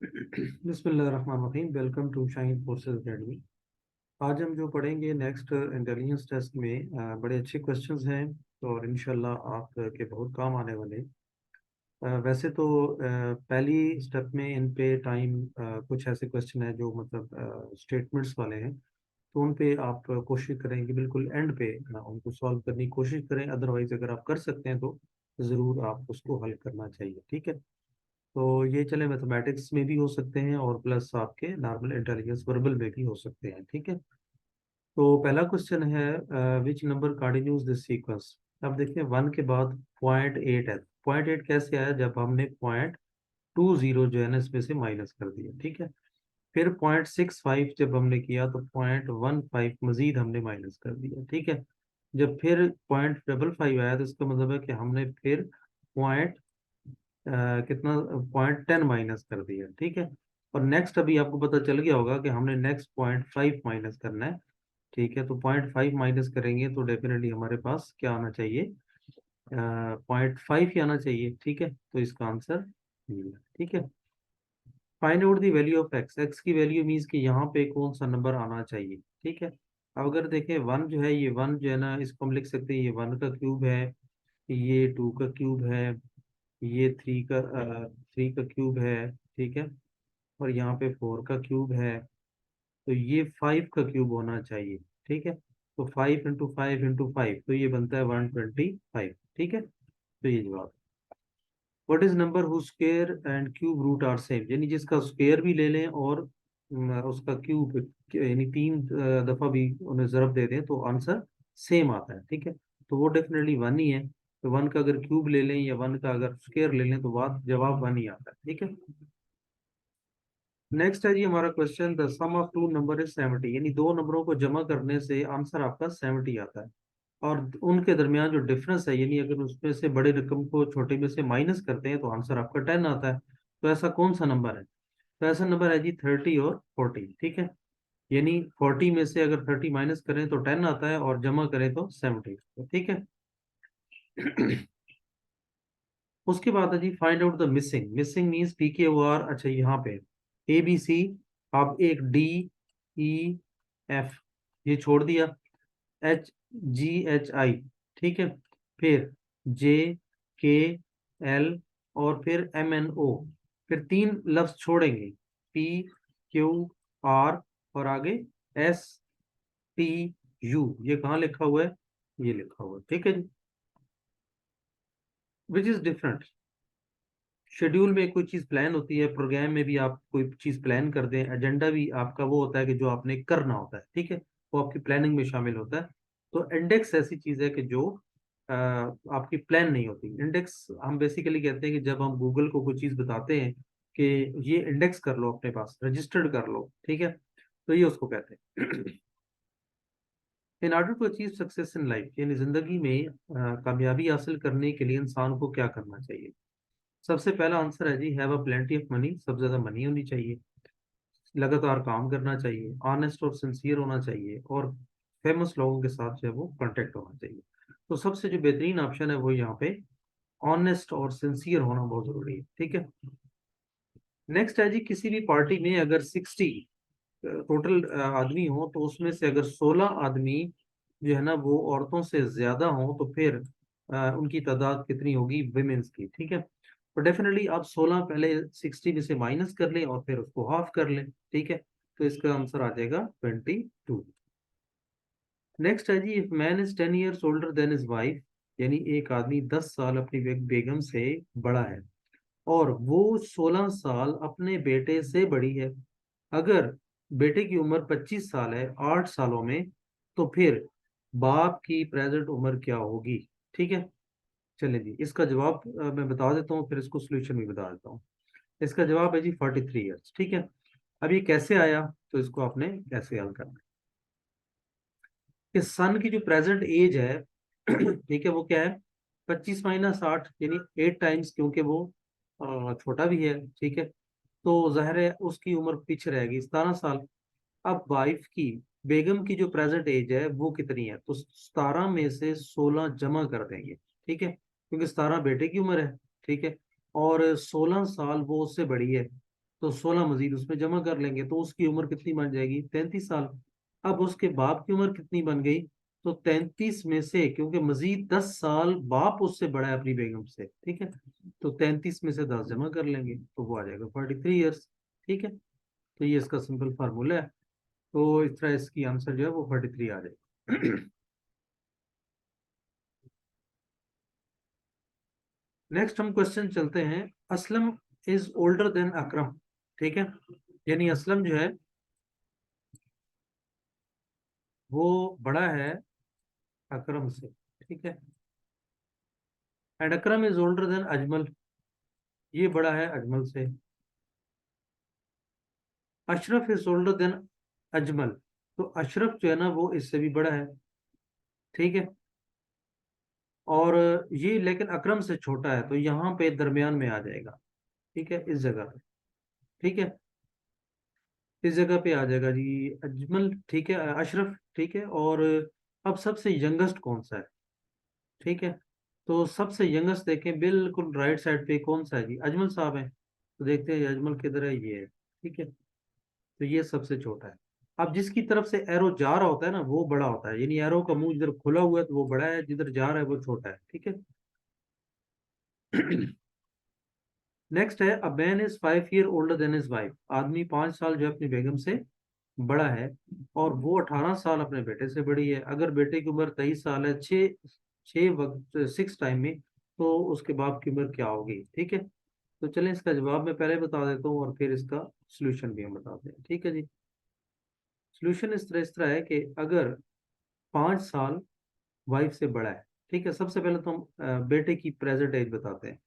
बिस्मिल्लाहिर्रहमानिर्रहीम। Welcome to Shaheen Forces Academy. आज हम जो पढ़ेंगे नेक्स्ट इंटेलिजेंस टेस्ट में बड़े अच्छे क्वेश्चंस हैं और इंशाल्लाह आपके बहुत काम आने वाले हैं। वैसे तो पहली स्टेप में इन पे टाइम कुछ ऐसे क्वेश्चन है जो मतलब स्टेटमेंट्स वाले हैं, तो उन पे आप कोशिश करें कि बिल्कुल एंड पे उनको सॉल्व करने की कोशिश करें। अदरवाइज अगर आप कर सकते हैं तो ज़रूर आप उसको हल करना चाहिए, ठीक है। तो ये चले मैथमेटिक्स में भी हो सकते हैं और प्लस आपके नॉर्मल इंटेलिजेंस वर्बल में भी हो सकते हैं, ठीक है। तो पहला क्वेश्चन है which number continues this sequence. अब देखिए 1 के बाद 0.8 है। 0.8 कैसे आया? जब हमने 0.20 जो है ना इसमें से माइनस कर दिया, ठीक है। फिर 0.65 जब हमने किया तो 0.15 मजीद हमने माइनस कर दिया, ठीक है। जब फिर 0.55 आया तो इसका मतलब है कि हमने फिर पॉइंट कितना 0.10 माइनस कर दिया, ठीक है। और नेक्स्ट अभी आपको पता चल गया होगा कि हमने नेक्स्ट 0.5 माइनस करना है, ठीक है। तो 0.5 माइनस करेंगे तो डेफिनेटली हमारे पास क्या आना चाहिए? 0.5 ही आना चाहिए, ठीक है। तो इसका आंसर ये है, ठीक है। Find out the value of x. X की वैल्यू मीन्स कि यहाँ पे कौन सा नंबर आना चाहिए, ठीक है। अब अगर देखें 1 जो है, ये 1 जो है ना इसको हम लिख सकते हैं ये 1 का क्यूब है, ये 2 का क्यूब है, ये 3 का क्यूब है, ठीक है। और यहाँ पे 4 का क्यूब है, तो ये 5 का क्यूब होना चाहिए, ठीक है। तो 5 इंटू 5 तो ये बनता है 125, ठीक है। तो ये जवाब। What is number who square and cube root are same, यानी जिसका स्क्वायर भी ले लें और उसका क्यूब यानी 3 दफा भी उन्हें जरब दे दें तो आंसर सेम आता है, ठीक है। तो वो डेफिनेटली 1 ही है। तो 1 का अगर क्यूब ले लें या 1 का अगर स्क्वायर ले लें तो बात जवाब 1 ही आता है, ठीक है। नेक्स्ट है जी हमारा question, the sum of two number is 70, यानी दो नंबरों को जमा करने से आंसर आपका 70 आता है। और उनके दरमियान जो डिफरेंस है, यानी अगर उसमें से बड़े रकम को छोटे में से माइनस करते हैं तो आंसर आपका 10 आता है। तो ऐसा कौन सा नंबर है? तो ऐसा नंबर है जी 30 और 40, ठीक है। यानी 40 में से अगर 30 माइनस करें तो 10 आता है और जमा करें तो 70, ठीक है। उसके बाद है जी find out the missing. Missing means P K O are. अच्छा यहाँ पे ए बी सी, आप एक डी ई एफ ये छोड़ दिया, एच जी एच आई, ठीक है। फिर जे के एल और फिर एम एन ओ, फिर 3 लफ्ज छोड़ेंगे, पी क्यू आर और आगे एस टी यू। ये कहाँ लिखा हुआ है? ये लिखा हुआ है, ठीक है जी। Which is different. शेड्यूल में कोई चीज प्लान होती है, प्रोग्राम में भी आप कोई चीज प्लान कर दें, एजेंडा भी आपका वो होता है कि जो आपने करना होता है, ठीक है। वो आपकी प्लानिंग में शामिल होता है। तो इंडेक्स ऐसी चीज है कि जो आपकी प्लान नहीं होती। इंडेक्स हम बेसिकली कहते हैं कि जब हम गूगल को कोई चीज बताते हैं कि ये इंडेक्स कर लो अपने पास, रजिस्टर्ड कर लो, ठीक है। तो ये उसको कहते हैं। In order to achieve success in life, यानी जिंदगी में कामयाबी हासिल करने के लिए इंसान को क्या करना चाहिए? सबसे पहला आंसर है जी have a plenty of money. सबसे ज्यादा मनी होनी चाहिए, लगातार काम करना चाहिए, ऑनेस्ट और सिंसियर होना चाहिए, और फेमस लोगों के साथ जो है वो कांटेक्ट होना चाहिए। तो सबसे जो बेहतरीन ऑप्शन है वो यहाँ पे ऑनेस्ट और सिंसियर होना बहुत जरूरी है, ठीक है। नेक्स्ट है जी किसी भी पार्टी में अगर 60 टोटल आदमी हो तो उसमें से अगर 16 आदमी जो है ना वो औरतों से ज्यादा हो तो फिर उनकी तादाद कितनी होगी विमेंस की, ठीक है। तो डेफिनेटली आप 16 पहले 60 में से माइनस कर लें और फिर उसको हाफ कर लें, ठीक है। तो इसका आंसर आ जाएगा 22। नेक्स्ट है जी if man is 10 years older than is wife, यानी एक आदमी 10 साल अपनी बेगम से बड़ा है और वो 16 साल अपने बेटे से बड़ी है। अगर बेटे की उम्र 25 साल है 8 सालों में, तो फिर बाप की प्रेजेंट उम्र क्या होगी, ठीक है। चलिए जी इसका जवाब मैं बता देता हूँ, फिर इसको सोल्यूशन भी बता देता हूँ। इसका जवाब है जी 43 ईयर्स, ठीक है। अब ये कैसे आया? तो इसको आपने कैसे हल करना है कि सन की जो प्रेजेंट एज है ठीक है, वो क्या है? 25 - 8 यानी 8 टाइम्स, क्योंकि वो छोटा भी है, ठीक है। तो जाहिर है उसकी उम्र पीछे रहेगी 17 साल। अब वाइफ की, बेगम की जो प्रेजेंट एज है वो कितनी है? तो 17 में से 16 जमा कर देंगे, ठीक है, क्योंकि 17 बेटे की उम्र है, ठीक है। और 16 साल वो उससे बड़ी है। तो 16 मजीद उसमें जमा कर लेंगे, तो उसकी उम्र कितनी बन जाएगी? 33 साल। अब उसके बाप की उम्र कितनी बन गई? तो 33 में से, क्योंकि मजीद 10 साल बाप उससे बड़ा है अपनी बेगम से, ठीक है, तो 33 में से 10 जमा कर लेंगे तो वो आ जाएगा 43 ईयर्स। ठीक है, तो ये इसका सिंपल फार्मूला है। तो इस तरह इसकी आंसर जो है वो 43 आ जाएगा। नेक्स्ट हम क्वेश्चन चलते हैं। असलम इज ओल्डर देन अकरम। ठीक है, यानी असलम जो है वो बड़ा है अकरम से। ठीक है, and Akram is older than Ajmal, ये बड़ा है अजमल से। Ashraf is older than Ajmal, तो अशरफ जो है ना वो इससे भी बड़ा है। ठीक है, और ये लेकिन अकरम से छोटा है, तो यहाँ पे दरमियान में आ जाएगा। ठीक है, इस जगह पे। ठीक है, इस जगह पे आ जाएगा जी अजमल। ठीक है, अशरफ। ठीक है, और अब सबसे यंगेस्ट कौन सा है? ठीक है, तो सबसे यंगेस्ट देखें, बिल्कुल राइट साइड पे कौन सा है जी? अजमल साहब है। तो देखते हैं ये अजमल किधर है, ये है। ठीक है, तो ये सबसे छोटा है। अब जिसकी तरफ से एरो जा रहा होता है ना वो बड़ा होता है, यानी एरो का मुंह जिधर खुला हुआ है तो वो बड़ा है, जिधर जा रहा है वो छोटा है। ठीक है। नेक्स्ट है, a man is 5 year older than his wife. आदमी 5 साल जो है अपनी बेगम से बड़ा है, और वो 18 साल अपने बेटे से बड़ी है। अगर बेटे की उम्र 23 साल है, छः छः वक्त 6 टाइम में, तो उसके बाप की उम्र क्या होगी? ठीक है, तो चलें इसका जवाब मैं पहले बता देता हूँ और फिर इसका सोल्यूशन भी हम बताते हैं। ठीक है जी, सोल्यूशन इस तरह है कि अगर 5 साल वाइफ से बड़ा है, ठीक है, सबसे पहले तो हम बेटे की प्रेजेंट एज बताते हैं।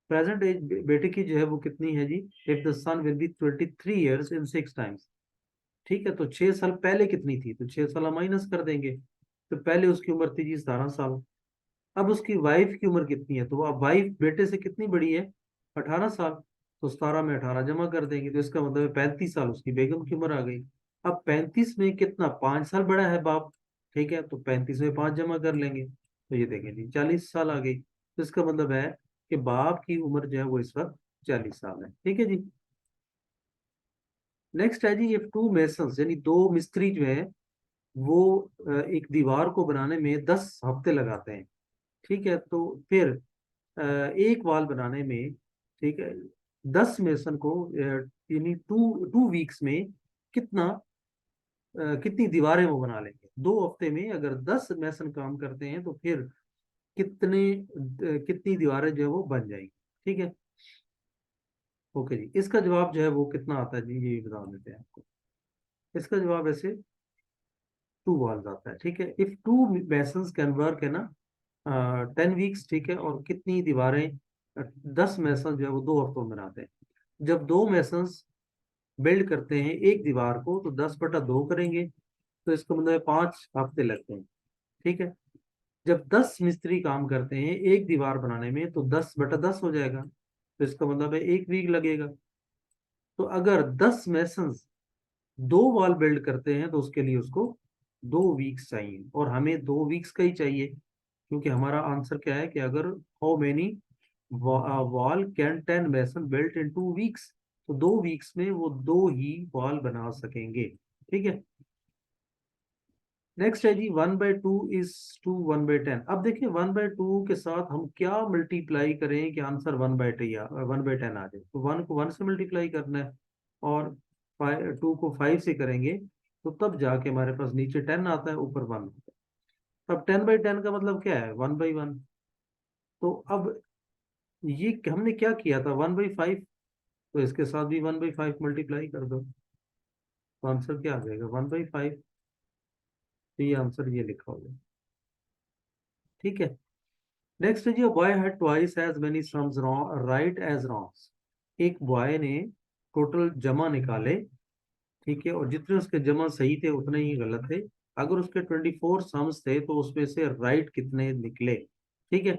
प्रेजेंट एज बेटे की जो है वो कितनी है जी? If the son will be 23 years in 6 times. ठीक है, तो 6 साल पहले कितनी थी? तो 6 साल हम माइनस कर देंगे। तो पहले उसकी उम्र थी जी 17 साल। अब उसकी वाइफ की उम्र कितनी है? तो अब वाइफ बेटे से कितनी बड़ी है? 18 साल। तो 17 में 18 जमा कर देंगे, तो इसका मतलब है 35 साल उसकी बेगम की उम्र आ गई। अब 35 में कितना? 5 साल बड़ा है बाप। ठीक है, तो 35 में 5 जमा कर लेंगे, तो ये देखें जी 40 साल आ गई। तो इसका मतलब है कि बाप की उम्र जो है वो इस वक्त 40 साल है। ठीक है जी। नेक्स्ट है जी, ये टू मेसन्स यानी दो मिस्त्री जो है वो एक दीवार को बनाने में 10 हफ्ते लगाते हैं। ठीक है, तो फिर एक वॉल बनाने में, ठीक है, 10 मेसन को यानी टू टू वीक्स में कितना कितनी दीवारें वो बना लेंगे? 2 हफ्ते में अगर 10 मेसन काम करते हैं तो फिर कितनी दीवारें जो है वो बन जाएंगी? ठीक है, ओके जी, इसका जवाब जो है वो कितना आता है जी, ये बता देते हैं आपको। इसका जवाब ऐसे 2 वॉल्स आता है। ठीक है, if two masons can work है ना 10 वीक्स, ठीक है, और कितनी दीवारें? 10 मेसन जो है वो 2 हफ्तों में बनाते हैं। जब 2 मेसन्स बिल्ड करते हैं एक दीवार को, तो 10/2 करेंगे, तो इसका मतलब है 5 हफ्ते लगते हैं। ठीक है, जब 10 मिस्त्री काम करते हैं एक दीवार बनाने में, तो 10/10 हो जाएगा, तो इसका मतलब है 1 वीक लगेगा। तो अगर 10 मेसन्स 2 वॉल बिल्ड करते हैं तो उसके लिए उसको 2 वीक्स चाहिए, और हमें 2 वीक्स का ही चाहिए, क्योंकि हमारा आंसर क्या है कि अगर how many wall can 10 mason built in 2 weeks, तो 2 वीक्स में वो दो ही वॉल बना सकेंगे। ठीक है, नेक्स्ट है जी 1/2 इज टू 1/10। अब देखिए 1/2 के साथ हम क्या मल्टीप्लाई करें कि आंसर 1/2 या 1/10 आ जाए? तो 1 को 1 से मल्टीप्लाई करना है, और 2 को 5 से करेंगे, तो तब जाके हमारे पास नीचे 10 आता है, ऊपर 1 आता है। अब 10/10 का मतलब क्या है? 1/1। तो अब ये हमने क्या किया था? 1/5, तो इसके साथ भी 1/5 मल्टीप्लाई कर दो, तो आंसर क्या आ जाएगा? 1/5। तो ये आंसर ये लिखा होगा। ठीक है, नेक्स्ट है जी, boy had twice as many sums right as wrongs. एक बॉय ने टोटल जमा निकाले, ठीक है, और जितने उसके जमा सही थे उतने ही गलत थे। अगर उसके 24 सम्स थे तो उसमें से राइट कितने निकले? ठीक है,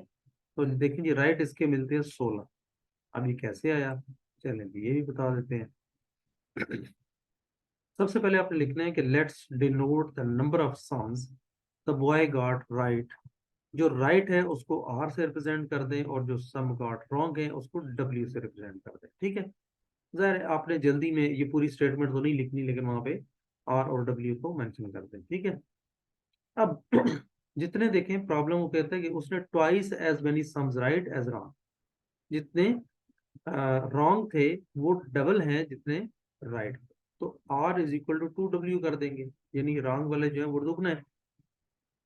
तो देखिए जी राइट इसके मिलते हैं 16। अब ये कैसे आया? चलें जी ये भी बता देते हैं। सबसे पहले आपने लिखना है कि let's denote the number of sums the boy got right. जो राइट है उसको आर से रिप्रेजेंट कर दें, और जो सम गॉट रॉन्ग है उसको डब्ल्यू से रिप्रेजेंट कर दें। ठीक है, ज़ाहिर है आपने जल्दी में ये पूरी स्टेटमेंट तो नहीं लिखनी, लेकिन वहां पे आर और डब्ल्यू को मेंशन कर दें, ठीक है। अब जितने देखें प्रॉब्लम, वो कहता है कि उसने twice as many sums right as wrong, जितने रॉन्ग थे वो डबल हैं जितने राइट। तो are is equal to 2W कर देंगे, यानी रॉन्ग वाले जो है वो दुगना है।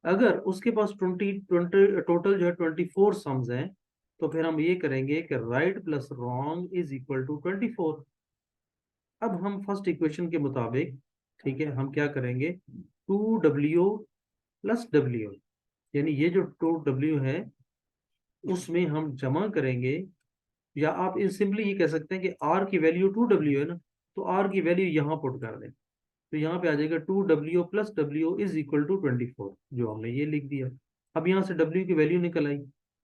अगर उसके पास 20 टोटल जो है 24 सम्स हैं, तो फिर हम ये करेंगे कि right plus wrong is equal to 24। अब हम फर्स्ट इक्वेशन के मुताबिक, ठीक है, हम क्या करेंगे, 2W प्लस डब्ल्यू, यानी ये जो 2W है उसमें हम जमा करेंगे, या आप इस सिंपली ये कह सकते हैं कि आर की वैल्यू 2W है ना, तो आर की वैल्यू यहाँ पुट कर दें, तो यहाँ पे आ जाएगा 2W प्लस डब्ल्यू इज इक्वल टू 24, जो हमने ये लिख दिया। अब यहाँ से W की वैल्यू निकल आई,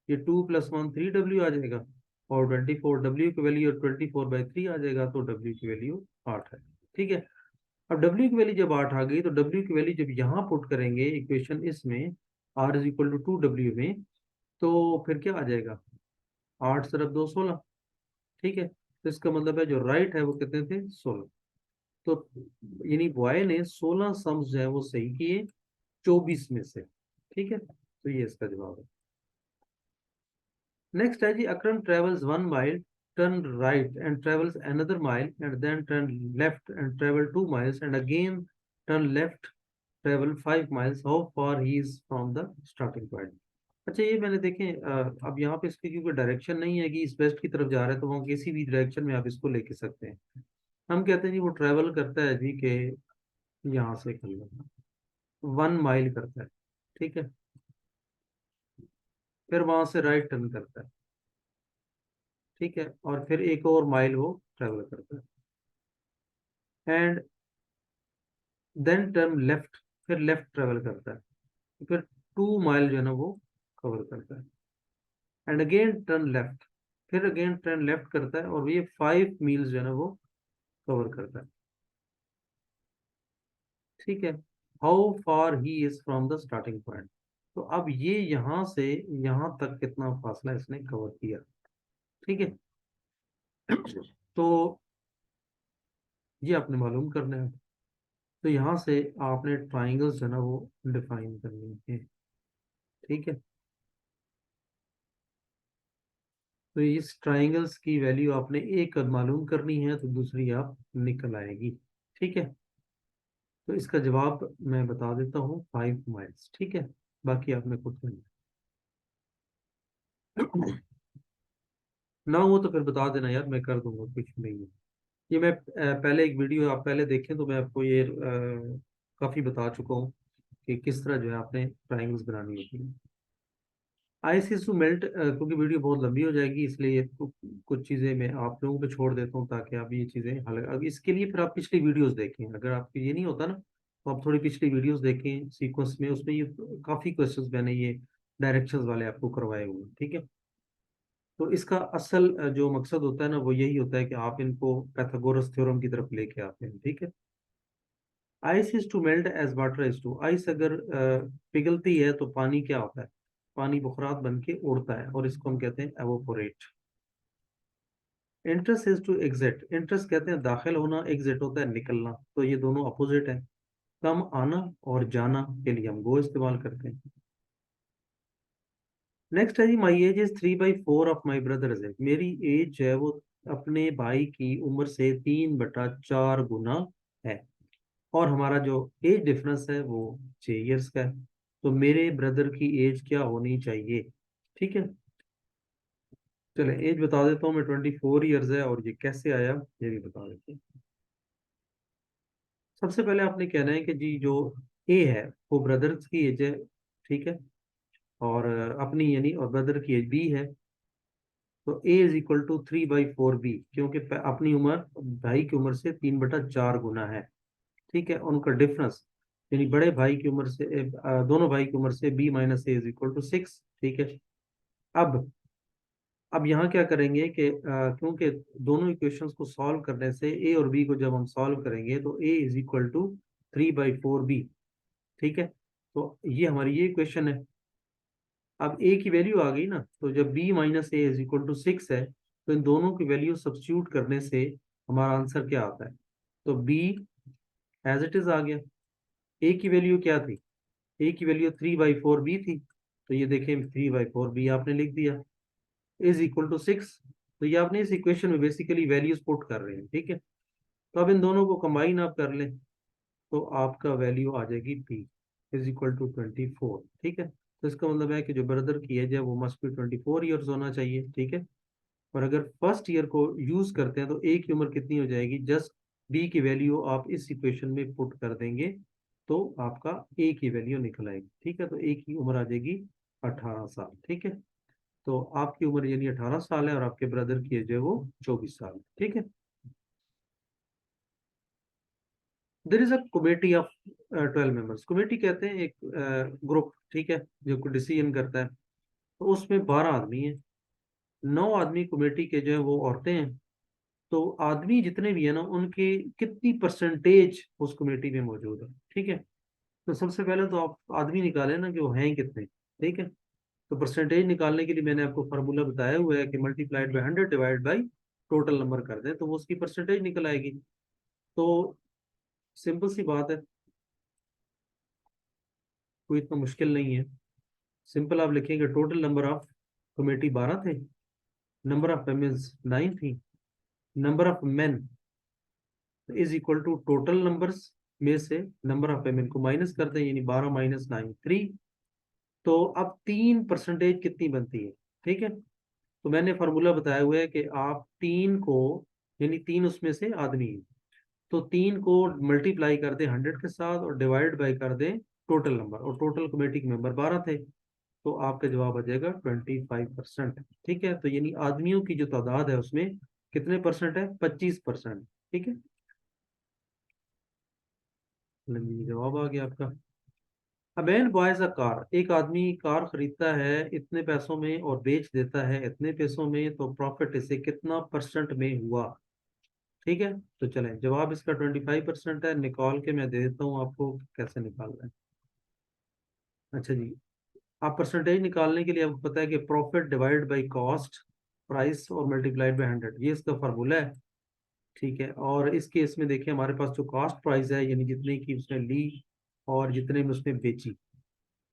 ये 2 प्लस 1 3W आ जाएगा, और 24 W की वैल्यू 24/3 आ जाएगा, तो W की वैल्यू 8 है, ठीक है। अब W की वैल्यू जब 8 आ गई, तो W की वैल्यू जब यहाँ पुट करेंगे इक्वेशन इसमें, R is equal to 2W में, तो फिर क्या आ जाएगा, 8 सिर्फ 2 16, ठीक है। तो इसका मतलब है जो राइट है वो कितने थे, 16। तो यानी बॉय ने 16 सम्स जो है वो सही किए 24 में से, ठीक है। तो ये इसका जवाब है। नेक्स्ट है जी, Akram travels 1 mile, turn right and travels another mile and then turn left and travel 2 miles and again turn left, travel 5 miles, how far he is from the starting point. अच्छा ये मैंने देखें, अब यहाँ पे इसकी क्योंकि डायरेक्शन नहीं है कि इस वेस्ट की तरफ जा रहा है, तो वहाँ किसी भी डायरेक्शन में आप इसको लेके सकते हैं। हम कहते हैं जी वो ट्रेवल करता है जी के यहाँ से कर लो, 1 माइल करता है, ठीक है, फिर वहां से राइट टर्न करता है, ठीक है, और फिर एक और माइल वो ट्रेवल करता है, एंड देन टर्न लेफ्ट, फिर लेफ्ट ट्रेवल करता है, फिर 2 माइल जो है ना वो कवर करता है, एंड अगेन टर्न लेफ्ट, फिर अगेन टर्न लेफ्ट करता है, और ये 5 मील्स जो है ना वो कवर करता है, ठीक है। How far he is from the starting point, तो अब ये यहाँ से यहाँ तक कितना फासला इसने कवर किया, ठीक है। तो ये आपने मालूम करना है। तो यहाँ से आपने ट्राइंगल्स जो है ना वो डिफाइन करनी है, ठीक है। तो इस ट्राइंगल्स की वैल्यू आपने एक मालूम करनी है, तो दूसरी आप निकल आएगी, ठीक है। तो इसका जवाब मैं बता देता हूँ, 5 माइल्स, ठीक है। बाकी आपने खुद करना ना हो तो फिर बता देना यार, मैं कर दूंगा, कुछ नहीं है। ये मैं पहले एक वीडियो आप पहले देखें तो मैं आपको ये काफी बता चुका हूँ कि किस तरह जो है आपने ट्राइंगल्स बनानी होती है। आइस इज टू मेल्ट, क्योंकि वीडियो बहुत लंबी हो जाएगी, इसलिए कुछ चीज़ें मैं आप लोगों पे छोड़ देता हूँ, ताकि आप ये चीज़ें हल, अब इसके लिए फिर आप पिछली वीडियोस देखें, अगर आपको ये नहीं होता ना, तो आप थोड़ी पिछली वीडियोस देखें सीक्वेंस में, उसमें ये काफ़ी क्वेश्चंस मैंने ये डायरेक्शंस वाले आपको करवाए हुए हैं, ठीक है। तो इसका असल जो मकसद होता है ना वो यही होता है कि आप इनको पैथागोरस थ्योरम की तरफ लेके आते हैं, ठीक है। Ice is to melt as water is to, ice अगर पिघलती है तो पानी क्या होता है, पानी बुखरात बन के उड़ता है, और इसको हम कहते हैं evaporate. Interest is to exit, interest कहते हैं दाखिल होना, एग्जिट होता है निकलना, तो ये दोनों अपोजिट है। कम आना और जाना के लिए हम गो इस्तेमाल करते हैं। नेक्स्ट है जी, my age is 3/4 of my brother's है, मेरी एज है वो अपने भाई की उम्र से 3/4 गुना है, और हमारा जो एज डिफरेंस है वो 6 ईयर्स का है। तो मेरे ब्रदर की एज क्या होनी चाहिए, ठीक है। चले एज बता देता हूँ मैं, 24 ईयर्स है, और ये कैसे आया ये भी बता देते हैं। सबसे पहले आपने कहना है कि जी जो ए है वो ब्रदर्स की एज है, ठीक है, और अपनी यानी और ब्रदर की एज बी है, तो ए इज इक्वल टू 3/4 बी, क्योंकि अपनी उम्र भाई की उम्र से 3/4 गुना है, ठीक है। उनका डिफरेंस यानी बड़े भाई की उम्र से दोनों भाई की उम्र से b minus a is equal to 6, ठीक है। अब अब यहाँ क्या करेंगे कि क्योंकि दोनों इक्वेशंस को सॉल्व करने से ए और बी को जब हम सॉल्व करेंगे तो ए इज इक्वल टू 3/4 बी, ठीक है। तो ये हमारी ये इक्वेशन है। अब ए की वैल्यू आ गई ना, तो जब b minus a is equal to 6 है, तो इन दोनों की वैल्यू सब्स्टिट्यूट करने से हमारा आंसर क्या आता है? तो बी एज इट इज आ गया। ए की वैल्यू क्या थी? ए की वैल्यू 3/4 बी थी, तो ये देखें 3/4 बी आपने लिख दिया, इज इक्वल टू 6। तो ये आपने इस इक्वेशन में बेसिकली वैल्यूज पुट कर रहे हैं, ठीक है। तो अब इन दोनों को कंबाइन आप कर लें, तो आपका वैल्यू आ जाएगी पी इज इक्वल टू 24, ठीक है। तो इसका मतलब है कि जो ब्रदर की एज है वो मस्ट बी 24 ईयर्स होना चाहिए, ठीक है। और अगर फर्स्ट ईयर को यूज करते हैं तो ए की उम्र कितनी हो जाएगी? जस्ट बी की वैल्यू आप इस इक्वेशन में पुट कर देंगे तो आपका ए की वैल्यू निकल आएगी, ठीक है। तो ए की उम्र आ जाएगी 18 साल, ठीक है। तो आपकी उम्र यानी 18 साल है और आपके ब्रदर की एज है वो 24 साल, ठीक है। There is a committee of 12 members. Committee कहते हैं एक ग्रुप, ठीक है, जो डिसीजन करता है। तो उसमें 12 आदमी हैं, 9 आदमी कमेटी के जो है वो औरतें हैं। तो आदमी जितने भी है ना, उनके कितनी परसेंटेज उस कमेटी में मौजूद है, ठीक है। तो सबसे पहले तो आप आदमी निकालें ना कि वो हैं कितने, ठीक है। तो परसेंटेज निकालने के लिए मैंने आपको फार्मूला बताया हुआ है कि multiplied by 100 divide by total number कर दें तो वो उसकी परसेंटेज निकल आएगी। तो सिंपल सी बात है, कोई इतना मुश्किल नहीं है। सिंपल आप लिखेंगे टोटल नंबर ऑफ कमेटी 12 थे, नंबर ऑफ वुमेन्स 9 थी, number of men is equal to total numbers में से नंबर ऑफ वुमेन को माइनस करते हैं, यानी 12 माइनस 9 3। तो अब 3% कितनी बनती है, ठीक है। तो मैंने फार्मूला बताया हुआ है कि आप 3 को, यानी 3 उसमें से आदमी है, तो 3 को मल्टीप्लाई कर दें 100 के साथ और डिवाइड बाई कर दें टोटल नंबर, और टोटल कमेटी के मेंबर 12 थे, तो आपका जवाब आ जाएगा 25%, ठीक है। तो यानी आदमियों की जो तादाद है उसमें कितने परसेंट है? 25%, ठीक है। चलिए, जवाब आ गया आपका। A man boys a car, एक आदमी कार खरीदता है इतने पैसों में और बेच देता है इतने पैसों में, तो प्रॉफिट इसे कितना परसेंट में हुआ, ठीक है। तो चलें, जवाब इसका 25% है, निकाल के मैं दे देता हूँ आपको कैसे निकालना है। अच्छा जी, आप परसेंटेज निकालने के लिए आपको पता है कि profit divide by cost price और मल्टीप्लाइड बाई 100, ये इसका फार्मूला है, ठीक है। और इस केस में देखिए हमारे पास जो कॉस्ट प्राइस है, यानी जितने की उसने ली और जितने में उसने बेची,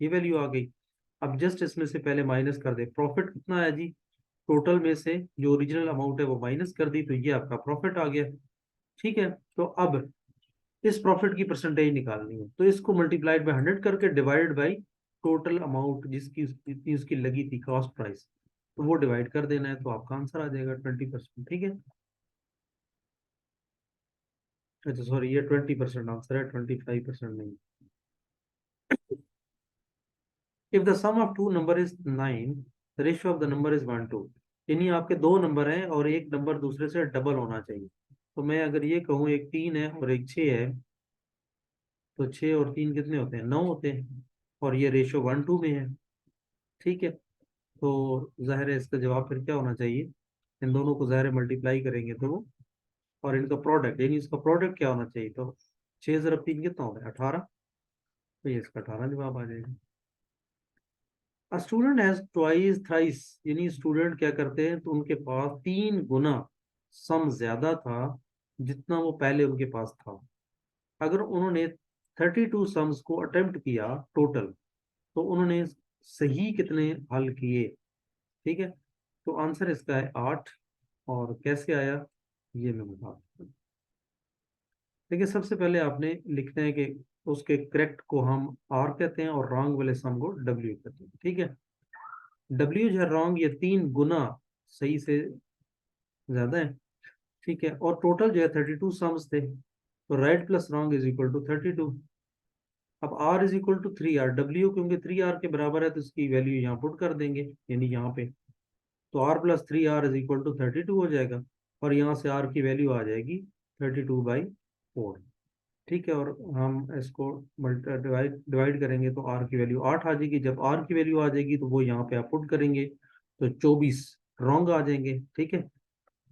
ये वैल्यू आ गई। अब जस्ट इसमें से पहले माइनस कर दे, प्रॉफिट कितना है जी? टोटल में से जो ओरिजिनल अमाउंट है वो माइनस कर दी, तो ये आपका प्रॉफिट आ गया, ठीक है। तो अब इस प्रॉफिट की परसेंटेज निकालनी है, तो इसको मल्टीप्लाइड बाय 100 करके डिवाइड बाय टोटल अमाउंट जिसकी जितनी उसकी लगी थी कॉस्ट प्राइस, तो वो डिवाइड कर देना है, तो आपका आंसर आ जाएगा 20%, ठीक है। अच्छा सॉरी, ये 20% आंसर है, 25% नहीं। If the sum of two number is 9, the ratio of the number is 1:2। यानी आपके दो नंबर हैं और एक नंबर दूसरे से डबल होना चाहिए। तो मैं अगर ये कहूँ एक 3 है और एक 6 है, तो 6 और 3 कितने होते हैं? 9 होते हैं, और ये रेशियो 1:2 में है, ठीक है। तो जाहिर है इसका जवाब फिर क्या होना चाहिए? इन दोनों को जाहिर मल्टीप्लाई करेंगे तो वो, और इनका प्रोडक्ट, यानी इसका प्रोडक्ट क्या होना चाहिए? तो 6 × 3 कितना होता है? 18। तो ये इसका 18 जवाब आ जाएगा। A student has twice thrice, यानी स्टूडेंट क्या करते हैं तो उनके पास 3 गुना सम ज्यादा था जितना वो पहले उनके पास था। अगर उन्होंने 32 सम्स को अटेम्प्ट किया टोटल, तो उन्होंने सही कितने हल किए, ठीक है। तो आंसर इसका है 8। और कैसे आया ये मैं बता, देखिए सबसे पहले आपने लिखना है कि उसके करेक्ट को हम आर कहते हैं और रॉन्ग वाले सम को डब्ल्यू कहते हैं, ठीक है। डब्ल्यू जो है रॉन्ग, ये 3 गुना सही से ज्यादा है, ठीक है। और टोटल जो है 32 सम्स थे, तो right plus wrong is equal to 32। अब r is equal to 3R, डब्ल्यू क्योंकि 3R के बराबर है तो इसकी वैल्यू यहाँ पुट कर देंगे, यानी यहाँ पे। तो R+3R इज इक्वल टू 32 हो जाएगा, और यहाँ से R की वैल्यू आ जाएगी 32/4, ठीक है। और हम इसको डिवाइड डिवाइड करेंगे तो R की वैल्यू 8 आ जाएगी। जब R की वैल्यू आ जाएगी तो वो यहाँ पे आप पुट करेंगे, तो 24 रॉन्ग आ जाएंगे, ठीक है।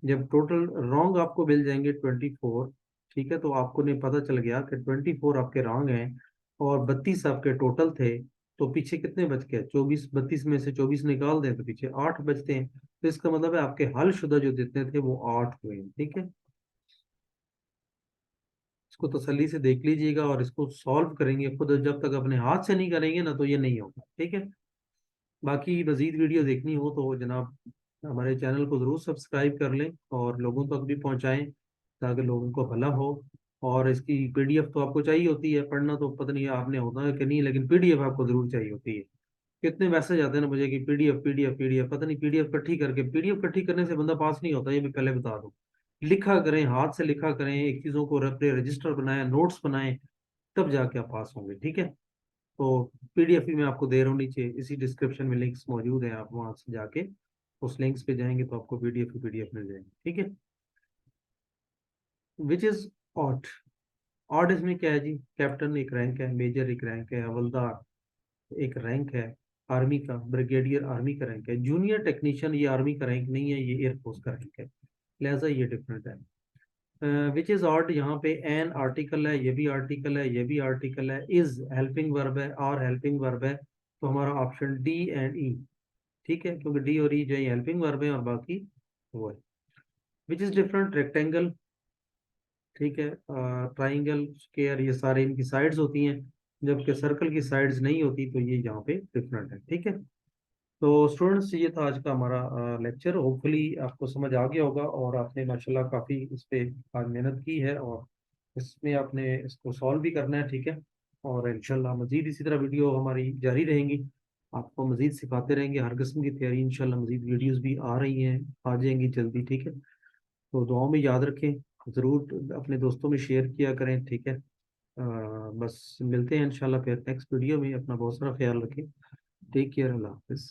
जब टोटल रॉन्ग आपको मिल जाएंगे 24, ठीक है, तो आपको नहीं पता चल गया कि 24 आपके रॉन्ग हैं और 32 आपके टोटल थे, तो पीछे कितने बच गए? 24, 32 में से 24 निकाल दें तो पीछे 8 बचते हैं। तो इसका मतलब है आपके हल शुदा जो जितने थे वो 8 हुए हैं, ठीक है। इसको तसल्ली से देख लीजिएगा और इसको सॉल्व करेंगे खुद, जब तक अपने हाथ से नहीं करेंगे ना तो ये नहीं होगा, ठीक है। बाकी मजीद वीडियो देखनी हो तो जनाब हमारे चैनल को ज़रूर सब्सक्राइब कर लें और लोगों तक भी पहुंचाएं ताकि लोगों को भला हो। और इसकी पीडीएफ तो आपको चाहिए होती है, पढ़ना तो पता नहीं आपने होता है कि नहीं, लेकिन पीडीएफ आपको ज़रूर चाहिए होती है। कितने मैसेज आते हैं ना मुझे कि पीडीएफ पीडीएफ पीडीएफ, पता नहीं पीडीएफ इकट्ठी करके, पीडीएफ इकट्ठी करने से बंदा पास नहीं होता, ये मैं पहले बता दूं। लिखा करें, हाथ से लिखा करें, एक चीज़ों को अपने रजिस्टर बनाएं, नोट्स बनाएं, तब जाके आप पास होंगे, ठीक है। तो पीडीएफ भी मैं आपको दे रहा हूँ, नीचे इसी डिस्क्रिप्शन में लिंक्स मौजूद हैं, आप वहां से जाके उस लिंक्स पे जाएंगे तो आपको पीडीएफ की पीडीएफ मिल जाएगी, ठीक है। Which is ought. ऑट इसमें क्या है जी, कैप्टन एक रैंक है, मेजर एक रैंक है, हवलदार एक रैंक है, आर्मी का ब्रिगेडियर आर्मी का रैंक है, जूनियर टेक्नीशियन ये आर्मी का रैंक नहीं है, ये एयरफोर्स का रैंक है, लिहाजा ये डिफरेंट है। विच इज ऑट, यहाँ पे एन आर्टिकल है, ये भी आर्टिकल है, ये भी आर्टिकल है, इज हेल्पिंग वर्ब है, आर हेल्पिंग वर्ब है, तो हमारा ऑप्शन डी एंड ई, ठीक है, क्योंकि डी और ई जो है हेल्पिंग वर्ब है और बाकी वो है। विच इज डिफरेंट, रेक्टेंगल, ठीक है, ट्राइंगल, स्क्वायर, ये सारे इनकी साइड्स होती हैं, जबकि सर्कल की साइड्स नहीं होती, तो ये यहाँ पे डिफरेंट है, ठीक है। तो स्टूडेंट्स ये था आज का हमारा लेक्चर, होपफुली आपको समझ आ गया होगा और आपने माशाल्लाह काफ़ी इस पे आज मेहनत की है और इसमें आपने इसको सॉल्व भी करना है, ठीक है। और इंशाल्लाह मज़ीद इसी तरह वीडियो हमारी जारी रहेंगी, आपको मज़ीद सिखाते रहेंगे हर किस्म की तैयारी, इंशाल्लाह मज़ीद वीडियोस भी आ रही हैं, आ जाएंगी जल्दी, ठीक है। तो दुआओं में याद रखें, ज़रूर अपने दोस्तों में शेयर किया करें, ठीक है। बस मिलते हैं इंशाल्लाह फिर नेक्स्ट वीडियो में, अपना बहुत सारा ख्याल रखें, टेक केयर, अल्लाह हाफिज़।